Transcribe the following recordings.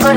We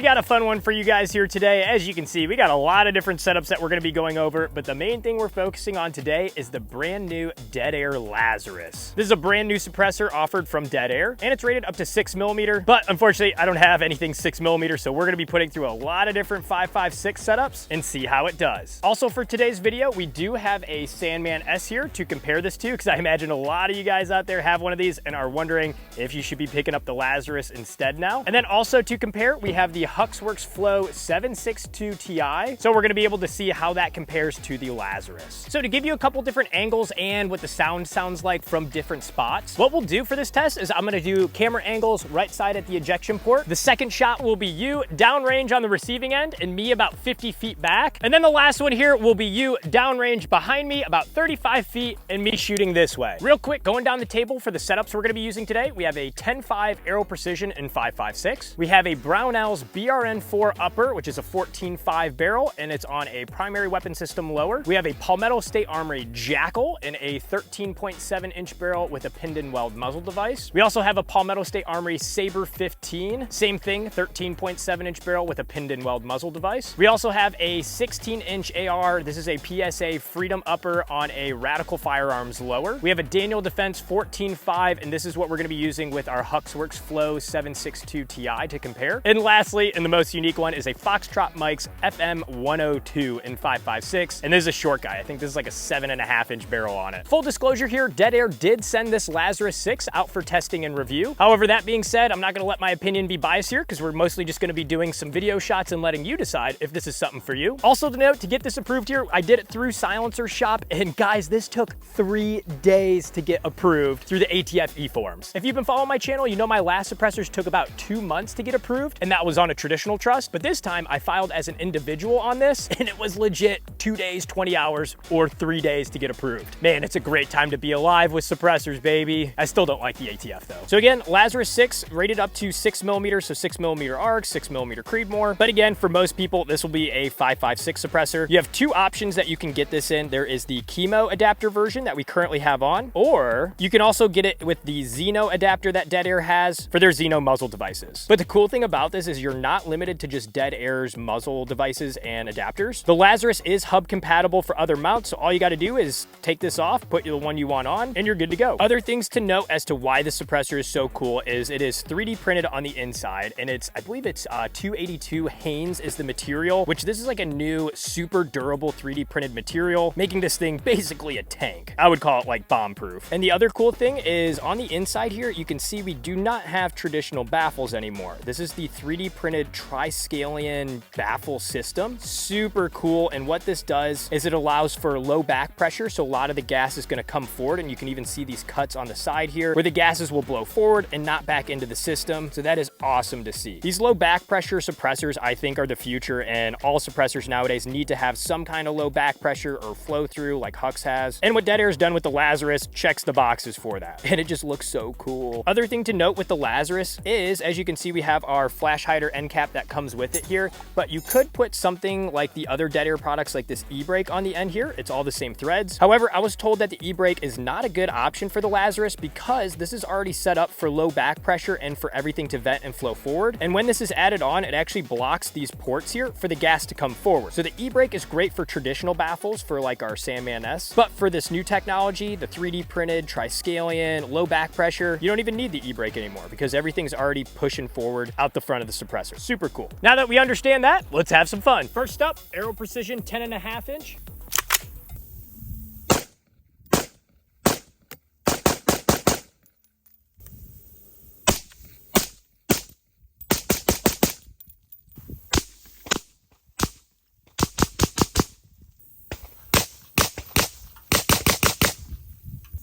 got a fun one for you guys here today. As you can see, we got a lot of different setups that we're going to be going over, but the main thing we're focusing on today is the brand new Dead Air Lazarus. This is a brand new suppressor offered from Dead Air, and it's rated up to 6mm, but unfortunately, I don't have anything 6mm, so we're going to be putting through a lot of different 5.56 setups and see how it does. Also, for today's video, we do have a Sandman S here to compare this to, because I imagine a lot of you guys out there have one of these and are wondering if you should be picking up the Lazarus instead now. And then also to compare, we have the Huxworks Flow 762 Ti. So we're gonna be able to see how that compares to the Lazarus. So to give you a couple different angles and what the sound sounds like from different spots, what we'll do for this test is I'm gonna do camera angles right side at the ejection port. The second shot will be you downrange on the receiving end and me about 50 feet back. And then the last one here will be you downrange behind me about 35 feet and me shooting this way. Real quick, going down the table for the setups we're gonna be using today, we have a 10.5 Aero Precision in 5.56. We have a Brownell's BRN4 upper, which is a 14.5 barrel, and it's on a primary weapon system lower. We have a Palmetto State Armory Jackal in a 13.7-inch barrel with a pinned and weld muzzle device. We also have a Palmetto State Armory Saber 15, same thing, 13.7-inch barrel with a pinned and weld muzzle device. We also have a 16-inch AR. This is a PSA Freedom upper on a Radical Firearms lower. We have a Daniel Defense 14.5, and this is what we're going to be using with our Huxworks Flow 762 Ti to compare. And lastly, and the most unique one, is a Foxtrot Mike's FM 102 in 5.56, and this is a short guy. I think this is like a 7.5-inch barrel on it. Full disclosure here, Dead Air did send this Lazarus 6 out for testing and review. However, that being said, I'm not going to let my opinion be biased here, because we're mostly just going to be doing some video shots and letting you decide if this is something for you. Also to note, to get this approved here, I did it through Silencer Shop, and guys, this took 3 days to get approved through the ATF e-forms. If you've been following my channel, you know my last suppressors took about 2 months to get approved, and that was on a traditional trust, but this time I filed as an individual on this, and it was legit 2 days, 20 hours, or 3 days to get approved. Man, it's a great time to be alive with suppressors, baby. I still don't like the ATF though. So again, Lazarus 6 rated up to 6mm, so 6mm arc, 6mm Creedmoor. But again, for most people, this will be a 5.56 suppressor. You have 2 options that you can get this in. There is the chemo adapter version that we currently have on, or you can also get it with the Zeno adapter that Dead Air has for their Zeno muzzle devices. But the cool thing about this is you're not limited to just Dead Air's muzzle devices and adapters. The Lazarus is hub compatible for other mounts, so all you got to do is take this off, put the one you want on, and you're good to go. Other things to note as to why the suppressor is so cool is it is 3D printed on the inside, and I believe it's 282 Haynes is the material, which this is like a new super durable 3D printed material, making this thing basically a tank. I would call it like bomb proof. And the other cool thing is on the inside here, you can see we do not have traditional baffles anymore. This is the 3D printed Triskelion baffle system. Super cool, and what this does is it allows for low back pressure, so a lot of the gas is going to come forward, and you can even see these cuts on the side here where the gases will blow forward and not back into the system, so that is awesome to see. These low back pressure suppressors, I think, are the future, and all suppressors nowadays need to have some kind of low back pressure or flow through like Hux has, and what Dead Air's done with the Lazarus checks the boxes for that, and it just looks so cool. Other thing to note with the Lazarus is, as you can see, we have our flash hider end cap that comes with it here, but you could put something like the other Dead Air products like this e-brake on the end here. It's all the same threads. However, I was told that the e-brake is not a good option for the Lazarus because this is already set up for low back pressure and for everything to vent and flow forward. And when this is added on, it actually blocks these ports here for the gas to come forward. So the e-brake is great for traditional baffles for like our Sandman S, but for this new technology, the 3D printed Triskelion, low back pressure, you don't even need the e-brake anymore because everything's already pushing forward out the front of the suppressor. Super cool. Now that we understand that, let's have some fun. First up, Aero Precision 10.5-inch.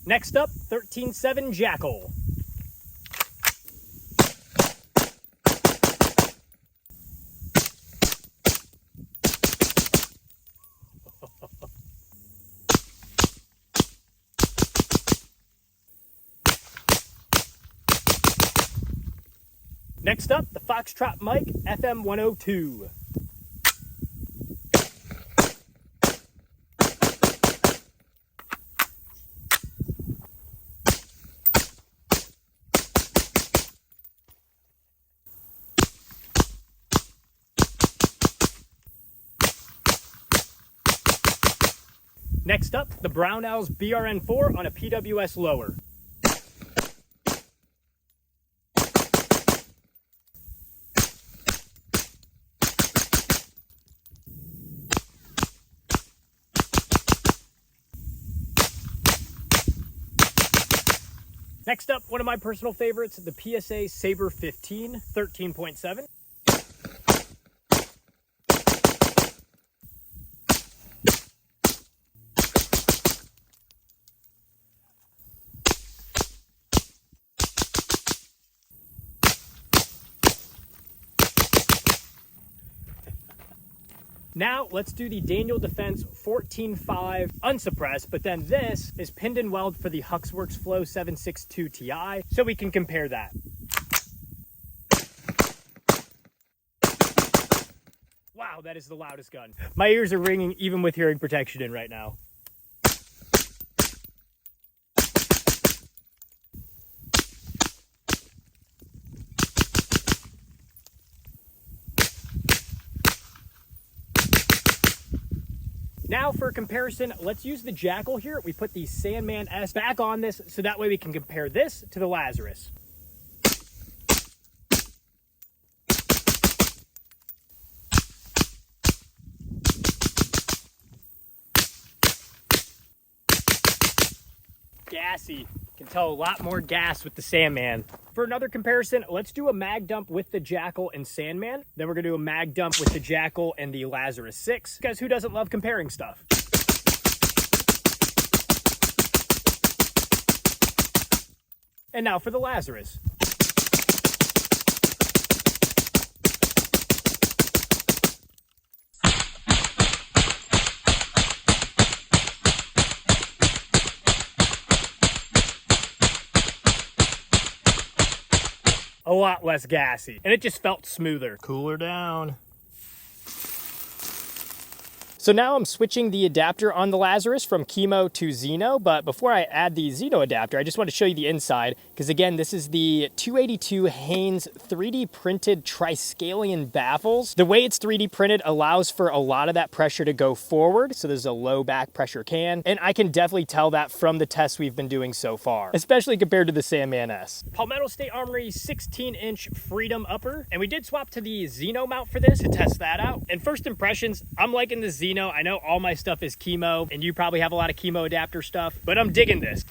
Next up, 13.7 Jackal. Next up, the Foxtrot Mike FM 102. Next up, the Brownell's BRN4 on a PWS lower. Next up, one of my personal favorites, the PSA Saber 15, 13.7. Now let's do the Daniel Defense 14.5 unsuppressed, but then this is pinned and weld for the Huxworks Flow 762 Ti, so we can compare that. Wow, that is the loudest gun. My ears are ringing even with hearing protection in right now. Now for comparison, let's use the Jackal here. We put the Sandman S back on this, so that way we can compare this to the Lazarus. Gassy. Can tell a lot more gas with the Sandman. For another comparison, let's do a mag dump with the Jackal and Sandman. Then we're gonna do a mag dump with the Jackal and the Lazarus 6, because who doesn't love comparing stuff? And now for the Lazarus. A lot less gassy, and it just felt smoother. Cooler down. So now I'm switching the adapter on the Lazarus from Chemo to Zeno, but before I add the Zeno adapter, I just want to show you the inside, because again, this is the 282 Haynes 3D printed Triskelion baffles. The way it's 3D printed allows for a lot of that pressure to go forward, so there's a low back pressure can, and I can definitely tell that from the tests we've been doing so far, especially compared to the Sandman S. Palmetto State Armory 16-inch Freedom upper, and we did swap to the Zeno mount for this to test that out. And first impressions, I'm liking the Zeno. I know all my stuff is Chemo, and you probably have a lot of Chemo adapter stuff, but I'm digging this.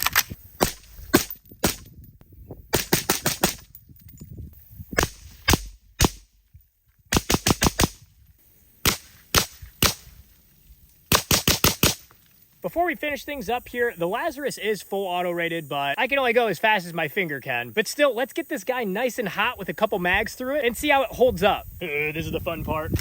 Before we finish things up here, the Lazarus is full auto rated, but I can only go as fast as my finger can. But still, let's get this guy nice and hot with a couple mags through it and see how it holds up. This is the fun part.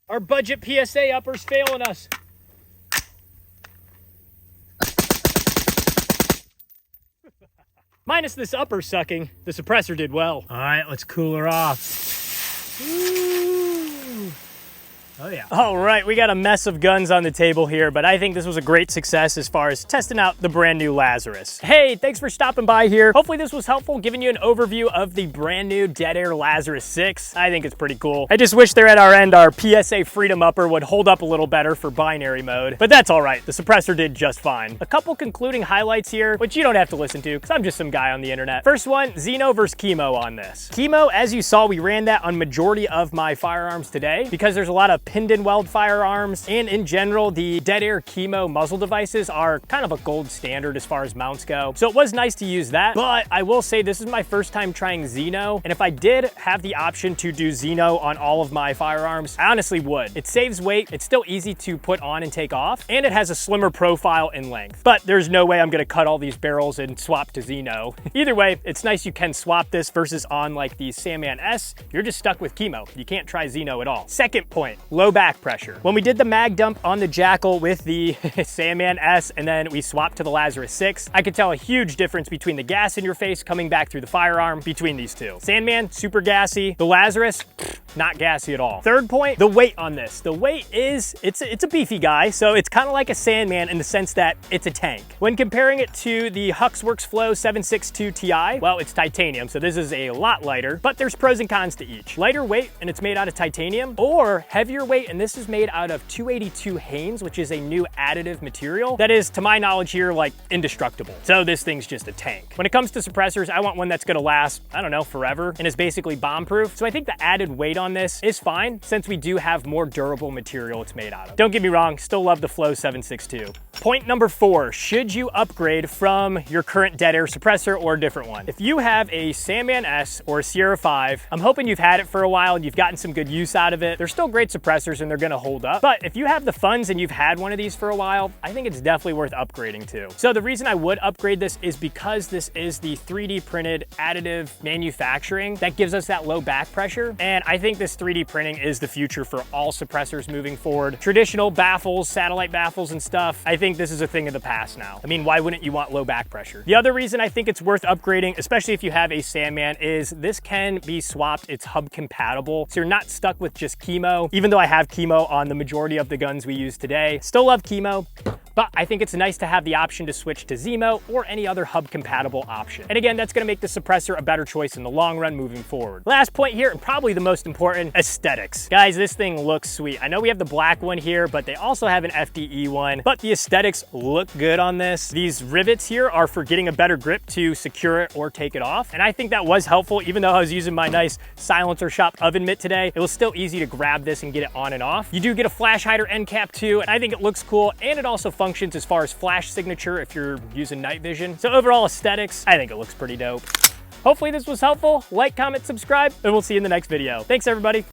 Our budget PSA upper's failing us. Minus this upper sucking, the suppressor did well. All right, let's cool her off. Woo. Oh yeah. All right, we got a mess of guns on the table here, but I think this was a great success as far as testing out the brand new Lazarus. Hey, thanks for stopping by here. Hopefully this was helpful, giving you an overview of the brand new Dead Air Lazarus 6. I think it's pretty cool. I just wish there at our end, our PSA Freedom upper would hold up a little better for binary mode, but that's all right. The suppressor did just fine. A couple concluding highlights here, which you don't have to listen to because I'm just some guy on the internet. First one, Zeno versus Chemo on this. Chemo, as you saw, we ran that on majority of my firearms today because there's a lot of pinned and weld firearms, and in general, the Dead Air Chemo muzzle devices are kind of a gold standard as far as mounts go. So it was nice to use that, but I will say this is my first time trying Zeno, and if I did have the option to do Zeno on all of my firearms, I honestly would. It saves weight, it's still easy to put on and take off, and it has a slimmer profile and length. But there's no way I'm gonna cut all these barrels and swap to Zeno. Either way, it's nice you can swap this versus on like the Sandman S, you're just stuck with Chemo. You can't try Zeno at all. Second point, low back pressure. When we did the mag dump on the Jackal with the Sandman S and then we swapped to the Lazarus 6, I could tell a huge difference between the gas in your face coming back through the firearm between these two. Sandman, super gassy. The Lazarus, not gassy at all. Third point, the weight on this. The weight is, it's a beefy guy, so it's kind of like a Sandman in the sense that it's a tank. When comparing it to the Huxworks Flow 762 Ti, well, it's titanium, so this is a lot lighter, but there's pros and cons to each. Lighter weight, and it's made out of titanium, or heavier weight, and this is made out of 282 Hanes, which is a new additive material that is, to my knowledge here, like indestructible. So this thing's just a tank. When it comes to suppressors, I want one that's gonna last, I don't know, forever, and is basically bomb-proof. So I think the added weight on this is fine, since we do have more durable material it's made out of. Don't get me wrong, still love the Flow 762. Point number 4, should you upgrade from your current Dead Air suppressor or a different one? If you have a Sandman S or a Sierra 5, I'm hoping you've had it for a while and you've gotten some good use out of it. They're still great suppressors and they're gonna hold up. But if you have the funds and you've had one of these for a while, I think it's definitely worth upgrading to. So the reason I would upgrade this is because this is the 3D printed additive manufacturing that gives us that low back pressure. And I think this 3D printing is the future for all suppressors moving forward. Traditional baffles, satellite baffles and stuff, I think this is a thing of the past now. I mean, why wouldn't you want low back pressure? The other reason I think it's worth upgrading, especially if you have a Sandman, is this can be swapped. It's hub compatible, so you're not stuck with just chemo. Even though I have chemo on the majority of the guns we use today, still love chemo. But I think it's nice to have the option to switch to Zeno or any other hub compatible option. And again, that's gonna make the suppressor a better choice in the long run moving forward. Last point here, and probably the most important, aesthetics. Guys, this thing looks sweet. I know we have the black one here, but they also have an FDE one, but the aesthetics look good on this. These rivets here are for getting a better grip to secure it or take it off. And I think that was helpful, even though I was using my nice silencer shop oven mitt today, it was still easy to grab this and get it on and off. You do get a flash hider end cap too, and I think it looks cool, and it also functions as far as flash signature if you're using night vision. So overall aesthetics, I think it looks pretty dope. Hopefully this was helpful. Like, comment, subscribe, and we'll see you in the next video. Thanks everybody.